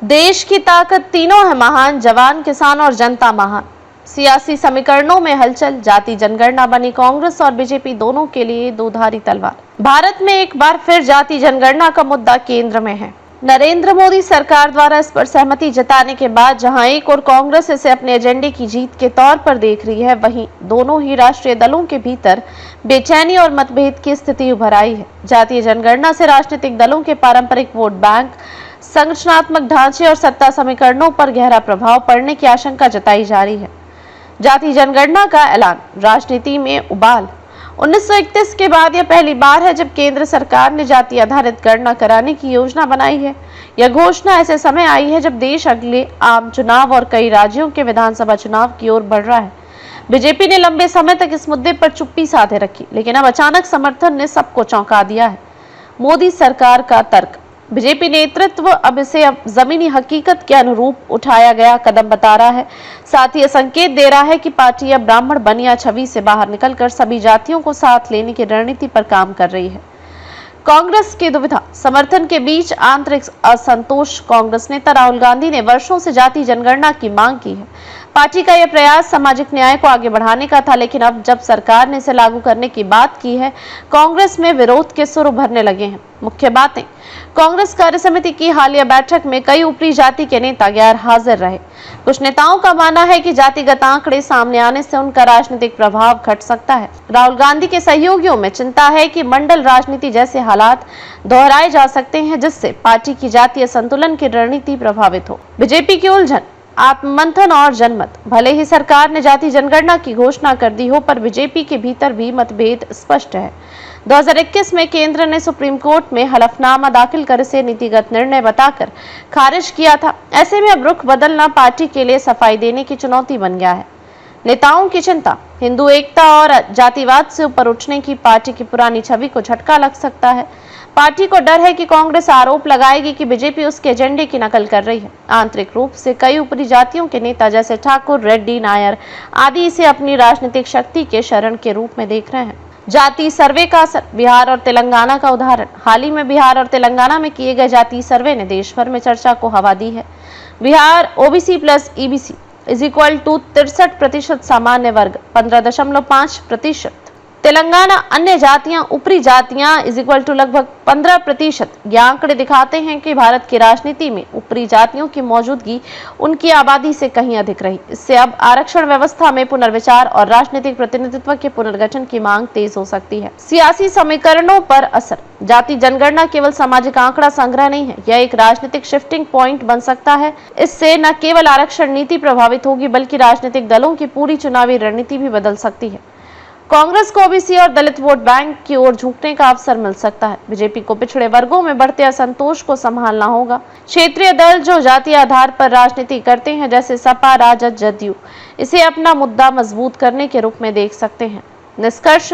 देश की ताकत तीनों है महान, जवान, किसान और जनता महान। सियासी समीकरणों में हलचल, जाति जनगणना बनी कांग्रेस और बीजेपी दोनों के लिए दोधारी तलवार। भारत में एक बार फिर जाति जनगणना का मुद्दा केंद्र में है। नरेंद्र मोदी सरकार द्वारा इस पर सहमति जताने के बाद जहां एक और कांग्रेस इसे अपने एजेंडे की जीत के तौर पर देख रही है, वहीं दोनों ही राष्ट्रीय दलों के भीतर बेचैनी और मतभेद की स्थिति उभर आई है। जातीय जनगणना से राजनीतिक दलों के पारंपरिक वोट बैंक, संरचनात्मक ढांचे और सत्ता समीकरणों पर गहरा प्रभाव पड़ने की आशंका जताई जा रही है। जाति जनगणना का ऐलान, राजनीति में उबाल। 1931 के बाद यह पहली बार है जब केंद्र सरकार ने जाति आधारित गणना कराने की योजना बनाई है। यह घोषणा ऐसे समय आई है जब देश अगले आम चुनाव और कई राज्यों के विधानसभा चुनाव की ओर बढ़ रहा है। बीजेपी ने लंबे समय तक इस मुद्दे पर चुप्पी साधे रखी, लेकिन अब अचानक समर्थन ने सबको चौंका दिया है। मोदी सरकार का तर्क, बीजेपी नेतृत्व अब इसे जमीनी हकीकत के अनुरूप उठाया गया कदम बता रहा है। साथ ही यह संकेत दे रहा है कि पार्टी अब ब्राह्मण बनिया छवि से बाहर निकलकर सभी जातियों को साथ लेने की रणनीति पर काम कर रही है। कांग्रेस की दुविधा, समर्थन के बीच आंतरिक असंतोष। कांग्रेस नेता राहुल गांधी ने वर्षों से जाति जनगणना की मांग की है। पार्टी का यह प्रयास सामाजिक न्याय को आगे बढ़ाने का था, लेकिन अब जब सरकार ने इसे लागू करने की बात की है, कांग्रेस में विरोध के सुर उभरने लगे हैं। मुख्य बातें, कांग्रेस कार्य समिति की हालिया बैठक में कई ऊपरी जाति के नेता गैर हाजिर रहे। कुछ नेताओं का मानना है कि जातिगत आंकड़े सामने आने से उनका राजनीतिक प्रभाव घट सकता है। राहुल गांधी के सहयोगियों में चिंता है कि मंडल राजनीति जैसे हालात दोहराए जा सकते हैं, जिससे पार्टी की जातीय संतुलन की रणनीति प्रभावित हो। बीजेपी की उलझन, आत्ममंथन और जनमत। भले ही सरकार ने जाति जनगणना की घोषणा कर दी हो, पर बीजेपी के भीतर भी मतभेद स्पष्ट है। 2021 में केंद्र ने सुप्रीम कोर्ट में हलफनामा दाखिल कर इसे नीतिगत निर्णय बताकर खारिज किया था। ऐसे में अब रुख बदलना पार्टी के लिए सफाई देने की चुनौती बन गया है। नेताओं की चिंता, हिंदू एकता और जातिवाद से ऊपर उठने की पार्टी की पुरानी छवि को झटका लग सकता है। पार्टी को डर है कि कांग्रेस आरोप लगाएगी कि बीजेपी उसके एजेंडे की नकल कर रही है। आंतरिक रूप से कई ऊपरी जातियों के नेता जैसे ठाकुर, रेड्डी, नायर आदि इसे अपनी राजनीतिक शक्ति के शरण के रूप में देख रहे हैं। जाति सर्वे का असर, बिहार और तेलंगाना का उदाहरण। हाल ही में बिहार और तेलंगाना में किए गए जाति सर्वे ने देश भर में चर्चा को हवा दी है। Bihar OBC plus EBC equal to 63% सामान्य वर्ग, 15.5%। तेलंगाना अन्य जातियां, ऊपरी जातियां इक्वल टू लगभग 15%। ये आंकड़े दिखाते हैं कि भारत की राजनीति में ऊपरी जातियों की मौजूदगी उनकी आबादी से कहीं अधिक रही। इससे अब आरक्षण व्यवस्था में पुनर्विचार और राजनीतिक प्रतिनिधित्व के पुनर्गठन की मांग तेज हो सकती है। सियासी समीकरणों पर असर, जाति जनगणना केवल सामाजिक आंकड़ा संग्रह नहीं है, यह एक राजनीतिक शिफ्टिंग पॉइंट बन सकता है। इससे न केवल आरक्षण नीति प्रभावित होगी, बल्कि राजनीतिक दलों की पूरी चुनावी रणनीति भी बदल सकती है। कांग्रेस को ओबीसी और दलित वोट बैंक की ओर झुकने का अवसर मिल सकता है। बीजेपी को पिछड़े वर्गों में बढ़ते असंतोष को संभालना होगा। क्षेत्रीय दल जो जातीय आधार पर राजनीति करते हैं, जैसे सपा, राजद, जदयू, इसे अपना मुद्दा मजबूत करने के रूप में देख सकते हैं। निष्कर्ष,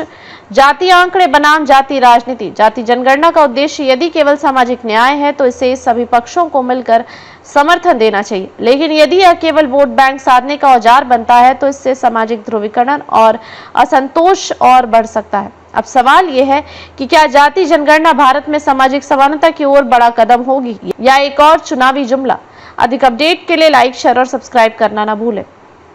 जाति आंकड़े बनाम जाति राजनीति। जाति जनगणना का उद्देश्य यदि केवल सामाजिक न्याय है तो इसे सभी पक्षों को मिलकर समर्थन देना चाहिए, लेकिन यदि यह केवल वोट बैंक साधने का औजार बनता है तो इससे सामाजिक ध्रुवीकरण और असंतोष और बढ़ सकता है। अब सवाल यह है कि क्या जाति जनगणना भारत में सामाजिक समानता की ओर बड़ा कदम होगी या एक और चुनावी जुमला। अधिक अपडेट के लिए लाइक, शेयर और सब्सक्राइब करना न भूलें।